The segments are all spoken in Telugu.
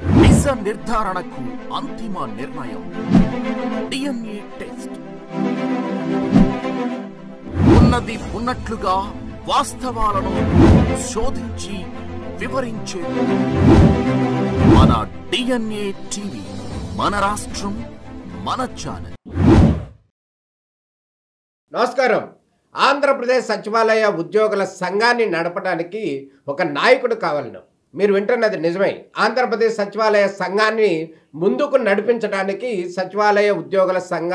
నిజ నిర్ధారణకు అంతిమ నిర్ణయం డిఎన్ఏ టెస్ట్. ఉన్నది ఉన్నట్లుగా వాస్తవాలను శోధించి వివరించే మన డిఎన్ఏ టీవీ, మన రాష్ట్రం, మన ఛానల్. నమస్కారం. ఆంధ్రప్రదేశ్ సచివాలయ ఉద్యోగుల సంఘాన్ని నడపడానికి ఒక నాయకుడు కావాలను. మీరు వింటున్నది నిజమే. ఆంధ్రప్రదేశ్ సచివాలయ సంఘాన్ని ముందుకు నడిపించడానికి సచివాలయ ఉద్యోగుల సంఘ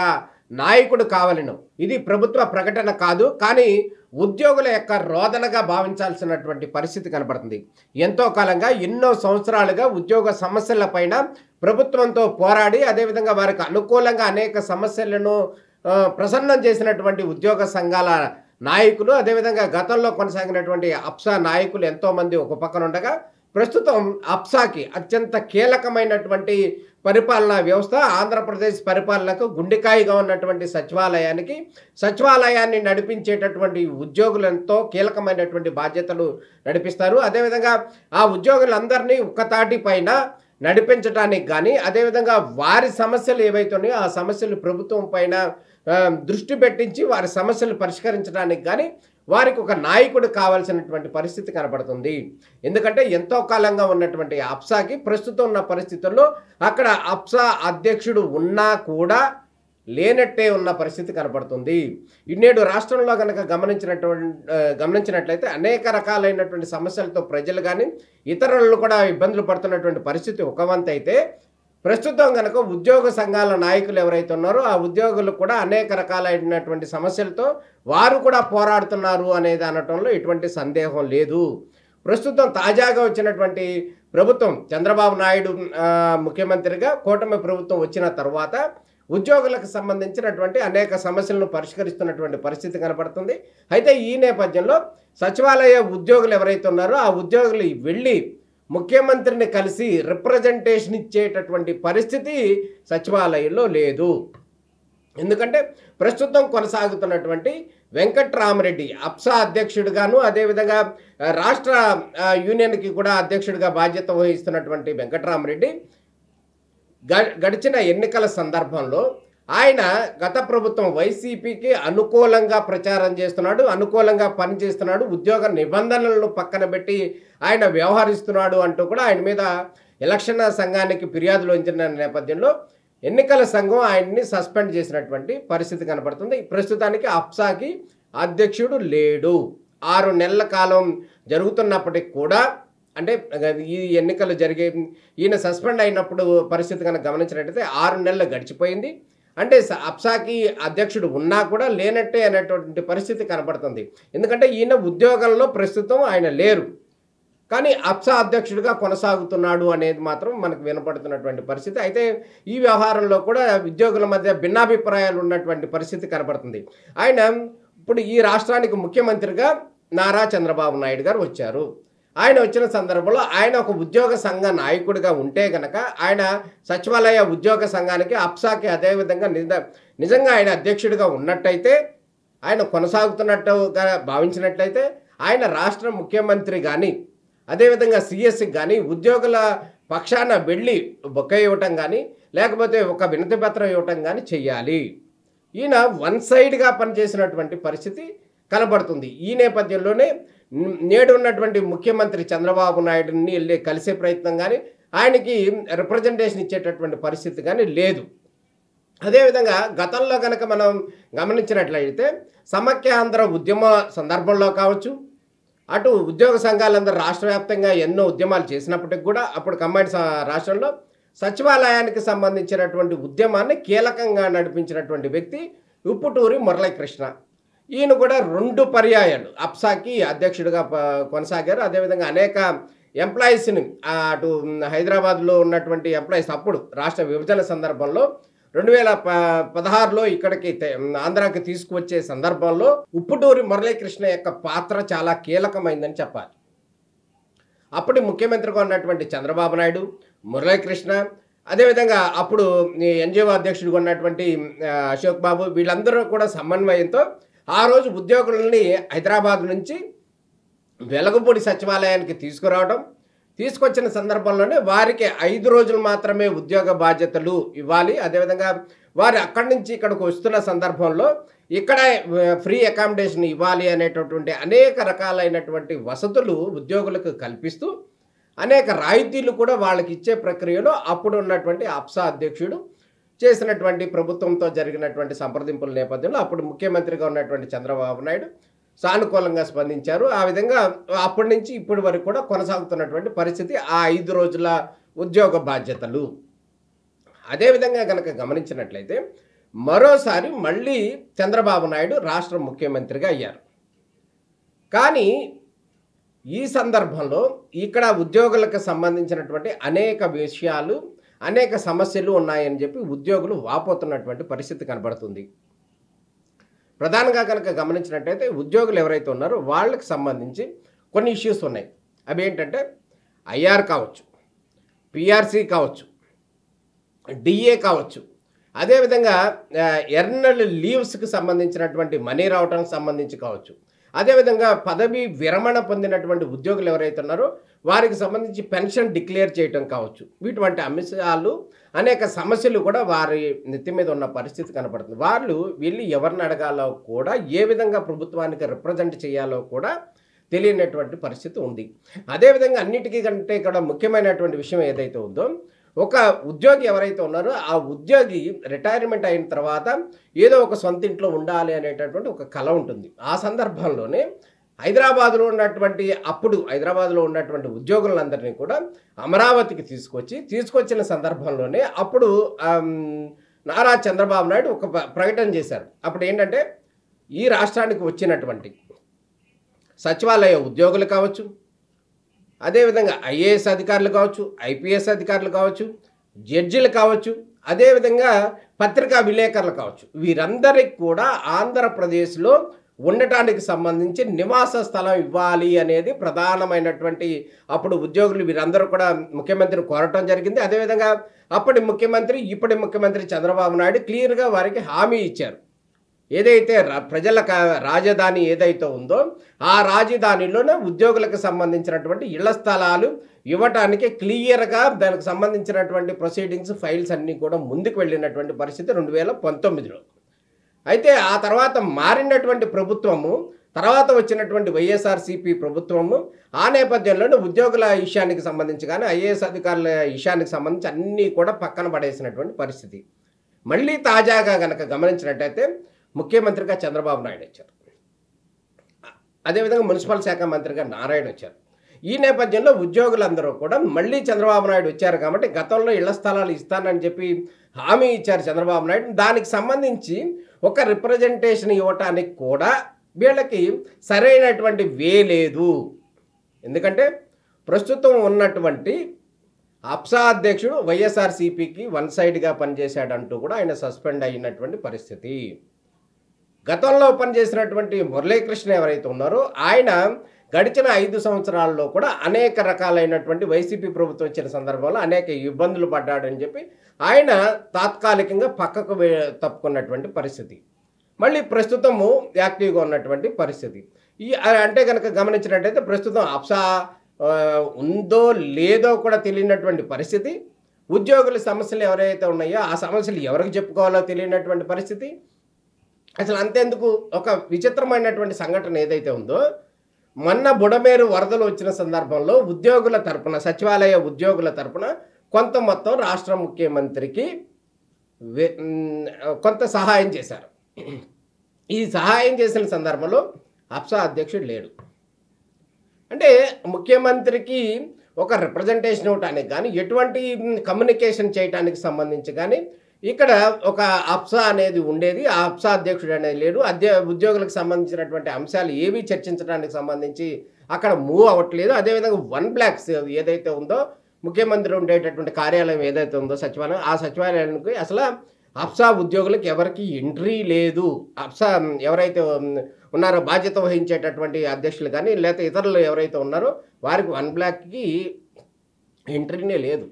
నాయకుడు కావాలను. ఇది ప్రభుత్వ ప్రకటన కాదు, కానీ ఉద్యోగుల యొక్క రోదనగా భావించాల్సినటువంటి పరిస్థితి కనబడుతుంది. ఎంతో కాలంగా, ఎన్నో సంవత్సరాలుగా ఉద్యోగ సమస్యలపైన ప్రభుత్వంతో పోరాడి, అదేవిధంగా వారికి అనుకూలంగా అనేక సమస్యలను ప్రసన్నం చేసినటువంటి ఉద్యోగ సంఘాల నాయకులు, అదేవిధంగా గతంలో కొనసాగినటువంటి అప్సా నాయకులు ఎంతోమంది ఒక పక్కన ఉండగా, ప్రస్తుతం అప్సాకి అత్యంత కీలకమైనటువంటి పరిపాలనా వ్యవస్థ, ఆంధ్రప్రదేశ్ పరిపాలనకు గుండెకాయగా ఉన్నటువంటి సచివాలయాన్ని నడిపించేటటువంటి ఉద్యోగులు ఎంతో కీలకమైనటువంటి బాధ్యతలు నడిపిస్తారు. అదేవిధంగా ఆ ఉద్యోగులందరినీ ఒక్కతాటి పైన నడిపించడానికి కానీ, అదేవిధంగా వారి సమస్యలు ఏవైతున్నాయో ఆ సమస్యలు ప్రభుత్వం పైన దృష్టి పెట్టించి వారి సమస్యలు పరిష్కరించడానికి కానీ వారికి ఒక నాయకుడు కావాల్సినటువంటి పరిస్థితి కనబడుతుంది. ఎందుకంటే ఎంతో కాలంగా ఉన్నటువంటి అప్సాకి ప్రస్తుతం ఉన్న పరిస్థితుల్లో అక్కడ అప్సా అధ్యక్షుడు ఉన్నా కూడా లేనట్టే ఉన్న పరిస్థితి కనబడుతుంది. నేడు రాష్ట్రంలో కనుక గమనించినట్లయితే అనేక రకాలైనటువంటి సమస్యలతో ప్రజలు కానీ ఇతరులు కూడా ఇబ్బందులు పడుతున్నటువంటి పరిస్థితి ఒక వంతు అయితే, ప్రస్తుతం కనుక ఉద్యోగ సంఘాల నాయకులు ఎవరైతే ఉన్నారో ఆ ఉద్యోగులు కూడా అనేక రకాలైనటువంటి సమస్యలతో వారు కూడా పోరాడుతున్నారు అనేది అనటంలో ఎటువంటి సందేహం లేదు. ప్రస్తుతం తాజాగా వచ్చినటువంటి ప్రభుత్వం, చంద్రబాబు నాయుడు ముఖ్యమంత్రిగా కూటమి ప్రభుత్వం వచ్చిన తర్వాత ఉద్యోగులకు సంబంధించినటువంటి అనేక సమస్యలను పరిష్కరిస్తున్నటువంటి పరిస్థితి కనపడుతుంది. అయితే ఈ నేపథ్యంలో సచివాలయ ఉద్యోగులు ఎవరైతే ఉన్నారో ఆ ఉద్యోగులు వెళ్ళి ముఖ్యమంత్రిని కలిసి రిప్రజెంటేషన్ ఇచ్చేటటువంటి పరిస్థితి సచివాలయంలో లేదు. ఎందుకంటే ప్రస్తుతం కొనసాగుతున్నటువంటి వెంకట్రామరెడ్డి అప్సా అధ్యక్షుడిగాను, అదేవిధంగా రాష్ట్ర యూనియన్కి కూడా అధ్యక్షుడిగా బాధ్యత వహిస్తున్నటువంటి వెంకట్రామరెడ్డి గడిచిన ఎన్నికల సందర్భంలో ఆయన గత ప్రభుత్వం వైసీపీకి అనుకూలంగా ప్రచారం చేస్తున్నాడు, అనుకూలంగా పనిచేస్తున్నాడు, ఉద్యోగ నిబంధనలను పక్కన పెట్టి ఆయన వ్యవహరిస్తున్నాడు అంటూ కూడా ఆయన మీద ఎలక్షన్ సంఘానికి ఫిర్యాదులు వచ్చిన నేపథ్యంలో ఎన్నికల సంఘం ఆయన్ని సస్పెండ్ చేసినటువంటి పరిస్థితి కనబడుతుంది. ప్రస్తుతానికి అప్సాకి అధ్యక్షుడు లేడు. 6 నెలల కాలం జరుగుతున్నప్పటికి కూడా, అంటే ఈ ఎన్నికలు జరిగే ఈయన సస్పెండ్ అయినప్పుడు పరిస్థితి కనుక గమనించినట్టయితే 6 నెలలు గడిచిపోయింది. అంటే అప్సాకి అధ్యక్షుడు ఉన్నా కూడా లేనట్టే అనేటువంటి పరిస్థితి కనబడుతుంది. ఎందుకంటే ఈయన ఉద్యోగంలో ప్రస్తుతం ఆయన లేరు, కానీ అప్సా అధ్యక్షుడిగా కొనసాగుతున్నాడు అనేది మాత్రం మనకు వినపడుతున్నటువంటి పరిస్థితి. అయితే ఈ వ్యవహారంలో కూడా ఉద్యోగుల మధ్య భిన్నాభిప్రాయాలు ఉన్నటువంటి పరిస్థితి కనబడుతుంది. ఆయన ఇప్పుడు ఈ రాష్ట్రానికి ముఖ్యమంత్రిగా నారా చంద్రబాబు నాయుడు గారు వచ్చారు. ఆయన వచ్చిన సందర్భంలో ఆయన ఒక ఉద్యోగ సంఘ నాయకుడిగా ఉంటే కనుక ఆయన సచివాలయ ఉద్యోగ సంఘానికి అప్సాకి అదేవిధంగా నిజంగా ఆయన అధ్యక్షుడిగా ఉన్నట్టయితే, ఆయన కొనసాగుతున్నట్టుగా భావించినట్లయితే, ఆయన రాష్ట్ర ముఖ్యమంత్రి కానీ అదేవిధంగా సిఎస్కి కానీ ఉద్యోగుల పక్షాన వెళ్ళి బొక్క ఇవ్వటం కానీ లేకపోతే ఒక వినతి పత్రం ఇవ్వటం కానీ చెయ్యాలి. ఈయన వన్ సైడ్గా పనిచేసినటువంటి పరిస్థితి కనబడుతుంది. ఈ నేపథ్యంలోనే నేడు ఉన్నటువంటి ముఖ్యమంత్రి చంద్రబాబు నాయుడుని వెళ్ళి కలిసే ప్రయత్నం కానీ ఆయనకి రిప్రజెంటేషన్ ఇచ్చేటటువంటి పరిస్థితి కానీ లేదు. అదేవిధంగా గతంలో కనుక మనం గమనించినట్లయితే సమైక్యాంధ్ర ఉద్యమ సందర్భంలో కావచ్చు, అటు ఉద్యోగ సంఘాలందరూ రాష్ట్ర వ్యాప్తంగా ఎన్నో ఉద్యమాలు చేసినప్పటికి కూడా అప్పుడు కంబైన్డ్ రాష్ట్రంలో సచివాలయానికి సంబంధించినటువంటి ఉద్యమాన్ని కీలకంగా నడిపించినటువంటి వ్యక్తి ఉప్పుటూరి మురళీకృష్ణ. ఈయన కూడా 2 పర్యాయాలు అప్సాకి అధ్యక్షుడిగా కొనసాగారు. అదేవిధంగా అనేక ఎంప్లాయీస్ని అటు హైదరాబాద్లో ఉన్నటువంటి ఎంప్లాయీస్ అప్పుడు రాష్ట్ర విభజన సందర్భంలో 2016లో ఇక్కడికి ఆంధ్రాకి తీసుకువచ్చే సందర్భంలో ఉప్పుటూరి మురళీకృష్ణ యొక్క పాత్ర చాలా కీలకమైందని చెప్పాలి. అప్పుడు ముఖ్యమంత్రిగా ఉన్నటువంటి చంద్రబాబు నాయుడు, మురళీకృష్ణ, అదేవిధంగా అప్పుడు ఎన్జిఓ అధ్యక్షుడిగా ఉన్నటువంటి అశోక్ బాబు, వీళ్ళందరూ కూడా సమన్వయంతో ఆ రోజు ఉద్యోగులని హైదరాబాద్ నుంచి వెలగపూడి సచివాలయానికి తీసుకురావడం, తీసుకొచ్చిన సందర్భంలోనే వారికి 5 రోజులు మాత్రమే ఉద్యోగ బాధ్యతలు ఇవ్వాలి. అదేవిధంగా వారు అక్కడి నుంచి ఇక్కడికి వస్తున్న సందర్భంలో ఇక్కడ ఫ్రీ అకామిడేషన్ ఇవ్వాలి అనేటటువంటి అనేక రకాలైనటువంటి వసతులు ఉద్యోగులకు కల్పిస్తూ అనేక రాయితీలు కూడా వాళ్ళకి ఇచ్చే ప్రక్రియలో అప్పుడు ఉన్నటువంటి అప్సా అధ్యక్షుడు చేసినటువంటి ప్రభుత్వంతో జరిగినటువంటి సంప్రదింపుల నేపథ్యంలో అప్పుడు ముఖ్యమంత్రిగా ఉన్నటువంటి చంద్రబాబు నాయుడు సానుకూలంగా స్పందించారు. ఆ విధంగా అప్పటి నుంచి ఇప్పటి వరకు కూడా కొనసాగుతున్నటువంటి పరిస్థితి ఆ 5 రోజుల ఉద్యోగ బాధ్యతలు. అదేవిధంగా కనుక గమనించినట్లయితే మరోసారి మళ్ళీ చంద్రబాబు నాయుడు రాష్ట్ర ముఖ్యమంత్రిగా అయ్యారు. కానీ ఈ సందర్భంలో ఇక్కడ ఉద్యోగులకు సంబంధించినటువంటి అనేక విషయాలు అనేక సమస్యలు ఉన్నాయని చెప్పి ఉద్యోగులు వాపోతున్నటువంటి పరిస్థితి కనబడుతుంది. ప్రధానంగా కనుక గమనించినట్టయితే ఉద్యోగులు ఎవరైతే ఉన్నారో వాళ్ళకి సంబంధించి కొన్ని ఇష్యూస్ ఉన్నాయి. అవి ఏంటంటే ఐఆర్ కావచ్చు, పిఆర్సీ కావచ్చు, డిఏ కావచ్చు, అదేవిధంగా ఎర్నల్ లీవ్స్కి సంబంధించినటువంటి మనీ రావడానికి సంబంధించి కావచ్చు, అదేవిధంగా పదవి విరమణ పొందినటువంటి ఉద్యోగులు ఎవరైతే ఉన్నారో వారికి సంబంధించి పెన్షన్ డిక్లేర్ చేయటం కావచ్చు. ఇటువంటి అంశాలు అనేక సమస్యలు కూడా వారి నెత్తి మీద ఉన్న పరిస్థితి కనపడుతుంది. వాళ్ళు వీళ్ళు ఎవరిని అడగాలో కూడా ఏ విధంగా ప్రభుత్వానికి రిప్రజెంట్ చేయాలో కూడా తెలియనటువంటి పరిస్థితి ఉంది. అదేవిధంగా అన్నిటికీ కంటే ఇక్కడ ముఖ్యమైనటువంటి విషయం ఏదైతే ఉందో ఒక ఉద్యోగి ఎవరైతే ఉన్నారో ఆ ఉద్యోగి రిటైర్మెంట్ అయిన తర్వాత ఏదో ఒక సొంత ఇంట్లో ఉండాలి అనేటటువంటి ఒక కళ ఉంటుంది. ఆ సందర్భంలోనే హైదరాబాద్లో ఉన్నటువంటి ఉద్యోగులందరినీ కూడా అమరావతికి తీసుకొచ్చిన సందర్భంలోనే అప్పుడు నారా చంద్రబాబు నాయుడు ఒక ప్రకటన చేశారు. అప్పుడు ఏంటంటే ఈ రాష్ట్రానికి వచ్చినటువంటి సచివాలయ ఉద్యోగులు కావచ్చు, అదేవిధంగా ఐఏఎస్ అధికారులు కావచ్చు, ఐపీఎస్ అధికారులు కావచ్చు, జడ్జిలు కావచ్చు, అదేవిధంగా పత్రికా విలేకరులు కావచ్చు, వీరందరికీ కూడా ఆంధ్రప్రదేశ్లో ఉండటానికి సంబంధించి నివాస స్థలం ఇవ్వాలి అనేది ప్రధానమైనటువంటి అప్పుడు ఉద్యోగులు వీరందరూ కూడా ముఖ్యమంత్రిని కోరటం జరిగింది. అదేవిధంగా అప్పటి ముఖ్యమంత్రి ఇప్పటి ముఖ్యమంత్రి చంద్రబాబు నాయుడు క్లియర్గా వారికి హామీ ఇచ్చారు. ఏదైతే ప్రజల రాజధాని ఏదైతే ఉందో ఆ రాజధానిలోనే ఉద్యోగులకు సంబంధించినటువంటి ఇళ్ల స్థలాలు ఇవ్వటానికి క్లియర్గా దానికి సంబంధించినటువంటి ప్రొసీడింగ్స్ ఫైల్స్ అన్నీ కూడా ముందుకు వెళ్ళినటువంటి పరిస్థితి 2019లో. అయితే ఆ తర్వాత మారినటువంటి ప్రభుత్వము, తర్వాత వచ్చినటువంటి వైఎస్ఆర్సీపీ ప్రభుత్వము ఆ నేపథ్యంలోనే ఉద్యోగుల విషయానికి సంబంధించి కానీ ఐఏఎస్ అధికారుల విషయానికి సంబంధించి అన్నీ కూడా పక్కన పడేసినటువంటి పరిస్థితి. మళ్ళీ తాజాగా కనుక గమనించినట్టయితే ముఖ్యమంత్రిగా చంద్రబాబు నాయుడు వచ్చారు, అదేవిధంగా మున్సిపల్ శాఖ మంత్రిగా నారాయణ వచ్చారు. ఈ నేపథ్యంలో ఉద్యోగులందరూ కూడా మళ్ళీ చంద్రబాబు నాయుడు వచ్చారు కాబట్టి గతంలో ఇళ్ల స్థలాలు ఇస్తానని చెప్పి హామీ ఇచ్చారు చంద్రబాబు నాయుడు. దానికి సంబంధించి ఒక రిప్రజెంటేషన్ ఇవ్వటానికి కూడా వీళ్ళకి సరైనటువంటి వే లేదు. ఎందుకంటే ప్రస్తుతం ఉన్నటువంటి అప్సా అధ్యక్షుడు వైఎస్ఆర్సీపీకి వన్ సైడ్గా పనిచేశాడంటూ కూడా ఆయన సస్పెండ్ అయినటువంటి పరిస్థితి. గతంలో పనిచేసినటువంటి మురళీకృష్ణ ఎవరైతే ఉన్నారో ఆయన గడిచిన 5 సంవత్సరాల్లో కూడా అనేక రకాలైనటువంటి వైసీపీ ప్రభుత్వం వచ్చిన సందర్భంలో అనేక ఇబ్బందులు పడ్డాడని చెప్పి ఆయన తాత్కాలికంగా పక్కకు తప్పుకున్నటువంటి పరిస్థితి. మళ్ళీ ప్రస్తుతము యాక్టివ్గా ఉన్నటువంటి పరిస్థితి. అంటే కనుక గమనించినట్టయితే ప్రస్తుతం అప్సా ఉందో లేదో కూడా తెలియనటువంటి పరిస్థితి. ఉద్యోగుల సమస్యలు ఎవరైతే ఉన్నాయో ఆ సమస్యలు ఎవరికి చెప్పుకోవాలో తెలియనటువంటి పరిస్థితి. అసలు అంతేందుకు ఒక విచిత్రమైనటువంటి సంఘటన ఏదైతే ఉందో మొన్న బుడమేరు వరదలు వచ్చిన సందర్భంలో ఉద్యోగుల తరపున సచివాలయ ఉద్యోగుల తరపున కొంత మొత్తం రాష్ట్ర ముఖ్యమంత్రికి కొంత సహాయం చేశారు. ఈ సహాయం చేసిన సందర్భంలో అప్సా అధ్యక్షుడు లేడు. అంటే ముఖ్యమంత్రికి ఒక రిప్రజెంటేషన్ ఇవ్వటానికి కానీ ఎటువంటి కమ్యూనికేషన్ చేయడానికి సంబంధించి కానీ ఇక్కడ ఒక అప్సా అనేది ఉండేది. ఆ అప్సా అధ్యక్షుడు అనేది లేడు. ఉద్యోగులకు సంబంధించినటువంటి అంశాలు ఏవి చర్చించడానికి సంబంధించి అక్కడ మూవ్ అవ్వట్లేదు. అదేవిధంగా 1 బ్లాక్స్ ఏదైతే ఉందో ముఖ్యమంత్రి ఉండేటటువంటి కార్యాలయం ఏదైతే ఉందో సచివాలయం, ఆ సచివాలయానికి అసలు అప్సా ఉద్యోగులకు ఎవరికి ఎంట్రీ లేదు. అప్సా ఎవరైతే ఉన్నారో బాధ్యత వహించేటటువంటి అధ్యక్షులు కానీ లేకపోతే ఇతరులు ఎవరైతే ఉన్నారో వారికి 1 బ్లాక్కి ఎంట్రీనే లేదు.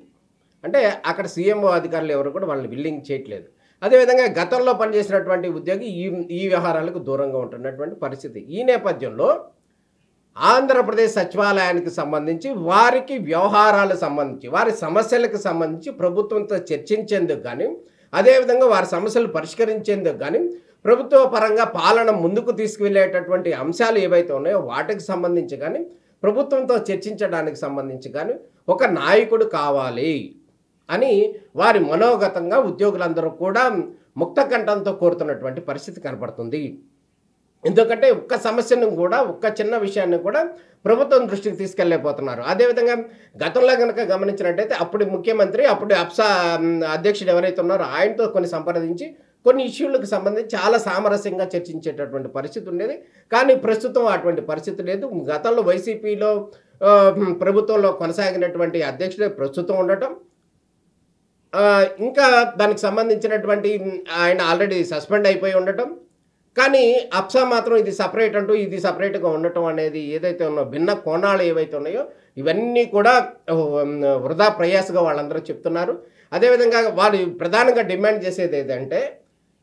అంటే అక్కడ సీఎంఓ అధికారులు ఎవరు కూడా వాళ్ళని బిల్లింగ్ చేయట్లేదు. అదేవిధంగా గతంలో పనిచేసినటువంటి ఉద్యోగి ఈ వ్యవహారాలకు దూరంగా ఉంటున్నటువంటి పరిస్థితి. ఈ నేపథ్యంలో ఆంధ్రప్రదేశ్ సచివాలయానికి సంబంధించి వారికి వ్యవహారాలకు సంబంధించి వారి సమస్యలకు సంబంధించి ప్రభుత్వంతో చర్చించేందుకు కానీ అదేవిధంగా వారి సమస్యలు పరిష్కరించేందుకు కానీ ప్రభుత్వ పరంగా పాలన ముందుకు తీసుకువెళ్ళేటటువంటి అంశాలు ఏవైతే ఉన్నాయో వాటికి సంబంధించి కానీ ప్రభుత్వంతో చర్చించడానికి సంబంధించి కానీ ఒక నాయకుడు కావాలి అని వారి మనోగతంగా ఉద్యోగులందరూ కూడా ముక్త కంఠంతో కోరుతున్నటువంటి పరిస్థితి కనపడుతుంది. ఎందుకంటే ఒక్క సమస్యను కూడా ఒక్క చిన్న విషయాన్ని కూడా ప్రభుత్వం దృష్టికి తీసుకెళ్ళలేకపోతున్నారు. అదేవిధంగా గతంలో కనుక గమనించినట్టయితే అప్పుడు ముఖ్యమంత్రి అప్పుడు అప్సా అధ్యక్షుడు ఎవరైతే ఉన్నారో ఆయనతో కొన్ని సంప్రదించి కొన్ని ఇష్యూలకు సంబంధించి చాలా సామరస్యంగా చర్చించేటటువంటి పరిస్థితి ఉండేది. కానీ ప్రస్తుతం అటువంటి పరిస్థితి లేదు. గతంలో వైసీపీలో ప్రభుత్వంలో కొనసాగినటువంటి అధ్యక్షుడే ప్రస్తుతం ఉండటం, ఇంకా దానికి సంబంధించినటువంటి ఆయన ఆల్రెడీ సస్పెండ్ అయిపోయి ఉండటం, కానీ అప్సా మాత్రం ఇది సపరేట్ అంటూ ఇది సపరేట్గా ఉండటం అనేది ఏదైతే ఉన్నో భిన్న కోణాలు ఏవైతే ఉన్నాయో ఇవన్నీ కూడా వృధా ప్రయాసగా వాళ్ళందరూ చెప్తున్నారు. అదేవిధంగా వాళ్ళు ప్రధానంగా డిమాండ్ చేసేది ఏదంటే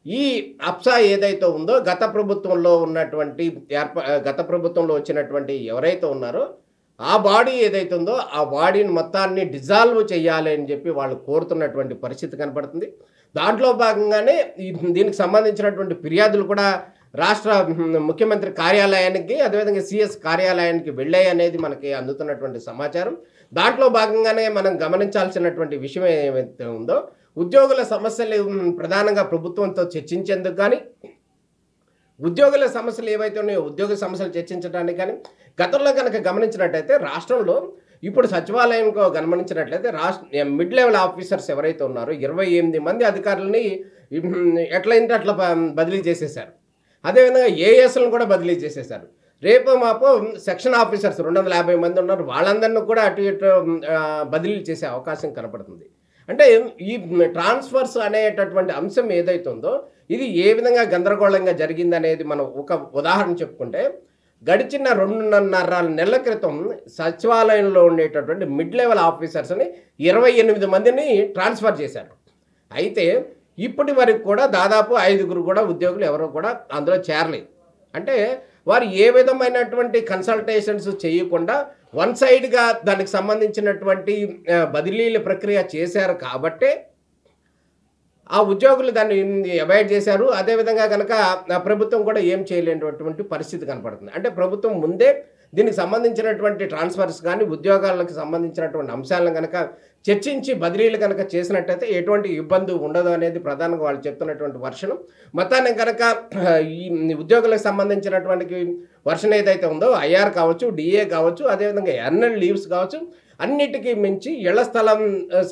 ఈ అప్సా ఏదైతే ఉందో గత ప్రభుత్వంలో ఉన్నటువంటి గత ప్రభుత్వంలో వచ్చినటువంటి ఎవరైతే ఉన్నారో ఆ బాడీ ఏదైతే ఉందో ఆ బాడీని మొత్తాన్ని డిజాల్వ్ చేయాలి అని చెప్పి వాళ్ళు కోరుతున్నటువంటి పరిస్థితి కనపడుతుంది. దాంట్లో భాగంగానే దీనికి సంబంధించినటువంటి ఫిర్యాదులు కూడా రాష్ట్ర ముఖ్యమంత్రి కార్యాలయానికి అదేవిధంగా సిఎస్ కార్యాలయానికి వెళ్ళాయి అనేది మనకి అందుతున్నటువంటి సమాచారం. దాంట్లో భాగంగానే మనం గమనించాల్సినటువంటి విషయం ఏమైతే ఉందో ఉద్యోగుల సమస్యలు ప్రధానంగా ప్రభుత్వంతో చర్చించేందుకు కానీ ఉద్యోగుల సమస్యలు ఏవైతే ఉన్నాయో ఉద్యోగ సమస్యలు చర్చించడానికి కానీ గతంలో కనుక గమనించినట్టయితే రాష్ట్రంలో ఇప్పుడు సచివాలయంలో గమనించినట్లయితే మిడ్ లెవెల్ ఆఫీసర్స్ ఎవరైతే ఉన్నారో 28 మంది అధికారులని ఎట్లయింటే అట్లా బదిలీ చేసేశారు. అదేవిధంగా ఏఎస్లను కూడా బదిలీ చేసేశారు. రేపు మాపు సెక్షన్ ఆఫీసర్స్ 250 మంది ఉన్నారు, వాళ్ళందరినీ కూడా అటు ఇటు బదిలీ చేసే అవకాశం కనపడుతుంది. అంటే ఈ ట్రాన్స్ఫర్స్ అనేటటువంటి అంశం ఏదైతే ఉందో ఇది ఏ విధంగా గందరగోళంగా జరిగిందనేది మనం ఒక ఉదాహరణ చెప్పుకుంటే గడిచిన 2.5 నెలల క్రితం సచివాలయంలో ఉండేటటువంటి మిడ్ లెవెల్ ఆఫీసర్స్ని 28 మందిని ట్రాన్స్ఫర్ చేశారు. అయితే ఇప్పటి వరకు కూడా దాదాపు 5గురు కూడా ఉద్యోగులు ఎవరు కూడా అందులో చేరలేదు. అంటే వారు ఏ విధమైనటువంటి కన్సల్టేషన్స్ చేయకుండా వన్ సైడ్గా దానికి సంబంధించినటువంటి బదిలీల ప్రక్రియ చేశారు కాబట్టే ఆ ఉద్యోగులు దాన్ని అవాయిడ్ చేశారు. అదేవిధంగా కనుక ప్రభుత్వం కూడా ఏం చేయలేనటువంటి పరిస్థితి కనపడుతుంది. అంటే ప్రభుత్వం ముందే దీనికి సంబంధించినటువంటి ట్రాన్స్ఫర్స్ కానీ ఉద్యోగాలకు సంబంధించినటువంటి అంశాలను కనుక చర్చించి బదిలీలు కనుక చేసినట్టయితే ఎటువంటి ఇబ్బంది ఉండదు అనేది ప్రధానంగా వాళ్ళు చెప్తున్నటువంటి వర్షం. మొత్తాన్ని కనుక ఈ ఉద్యోగులకు సంబంధించినటువంటి వర్షన్ ఏదైతే ఉందో ఐఆర్ కావచ్చు, డిఏ కావచ్చు, అదేవిధంగా ఎర్నల్ లీవ్స్ కావచ్చు, అన్నిటికీ మించి ఇళ్ల స్థలం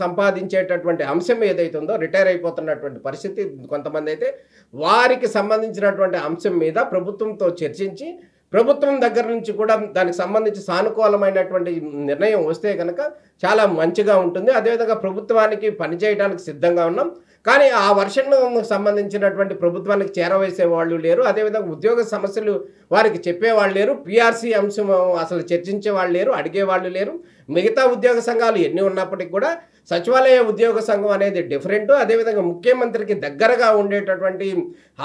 సంపాదించేటటువంటి అంశం ఏదైతే ఉందో రిటైర్ అయిపోతున్నటువంటి పరిస్థితి కొంతమంది అయితే వారికి సంబంధించినటువంటి అంశం మీద ప్రభుత్వంతో చర్చించి ప్రభుత్వం దగ్గర నుంచి కూడా దానికి సంబంధించి సానుకూలమైనటువంటి నిర్ణయం వస్తే కనుక చాలా మంచిగా ఉంటుంది. అదేవిధంగా ప్రభుత్వానికి పనిచేయడానికి సిద్ధంగా ఉన్నాం. కానీ ఆ వర్షన్కు సంబంధించినటువంటి ప్రభుత్వానికి చేరవేసే వాళ్ళు లేరు. అదేవిధంగా ఉద్యోగ సమస్యలు వారికి చెప్పేవాళ్ళు లేరు. పిఆర్సీ అంశం అసలు చర్చించే వాళ్ళు లేరు, అడిగేవాళ్ళు లేరు. మిగతా ఉద్యోగ సంఘాలు ఎన్ని ఉన్నప్పటికీ కూడా సచివాలయ ఉద్యోగ సంఘం అనేది డిఫరెంట్. అదేవిధంగా ముఖ్యమంత్రికి దగ్గరగా ఉండేటటువంటి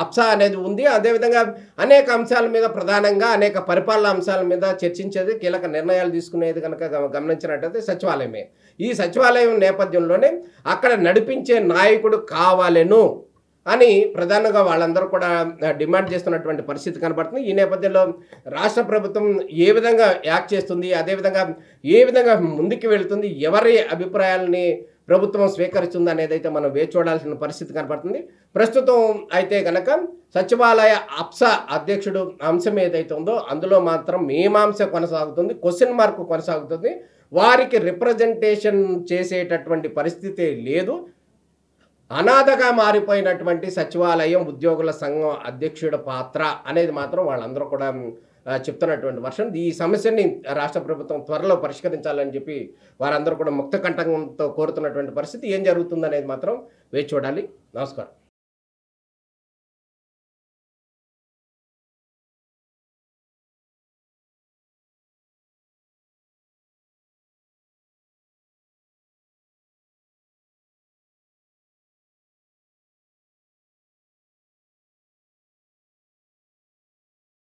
అప్సా అనేది ఉంది. అదేవిధంగా అనేక అంశాల మీద ప్రధానంగా అనేక పరిపాలన అంశాల మీద చర్చించేది, కీలక నిర్ణయాలు తీసుకునేది కనుక గమనించినట్టయితే సచివాలయమే. ఈ సచివాలయం నేపథ్యంలోనే అక్కడ నడిపించే నాయకుడు కావాలను అని ప్రధానంగా వాళ్ళందరూ కూడా డిమాండ్ చేస్తున్నటువంటి పరిస్థితి కనబడుతుంది. ఈ నేపథ్యంలో రాష్ట్ర ప్రభుత్వం ఏ విధంగా యాక్ట్ చేస్తుంది, అదేవిధంగా ఏ విధంగా ముందుకు వెళుతుంది, ఎవరి అభిప్రాయాలని ప్రభుత్వం స్వీకరిస్తుంది అనేది అయితే మనం వేచి చూడాల్సిన పరిస్థితి కనబడుతుంది. ప్రస్తుతం అయితే కనుక సచివాలయ అప్సా అధ్యక్షుడు అంశం ఏదైతే ఉందో అందులో మాత్రం మీమాంస కొనసాగుతుంది, క్వశ్చన్ మార్క్ కొనసాగుతుంది. వారికి రిప్రజెంటేషన్ చేసేటటువంటి పరిస్థితి లేదు. అనాథగా మారిపోయినటువంటి సచివాలయం ఉద్యోగుల సంఘం అధ్యక్షుడి పాత్ర అనేది మాత్రం వాళ్ళందరూ కూడా చెప్తున్నటువంటి వర్షం. ఈ సమస్యని రాష్ట్ర ప్రభుత్వం త్వరలో పరిష్కరించాలని చెప్పి వారందరూ కూడా ముక్త కంఠంతో కోరుతున్నటువంటి పరిస్థితి. ఏం జరుగుతుందనేది మాత్రం వేచి చూడాలి. నమస్కారం.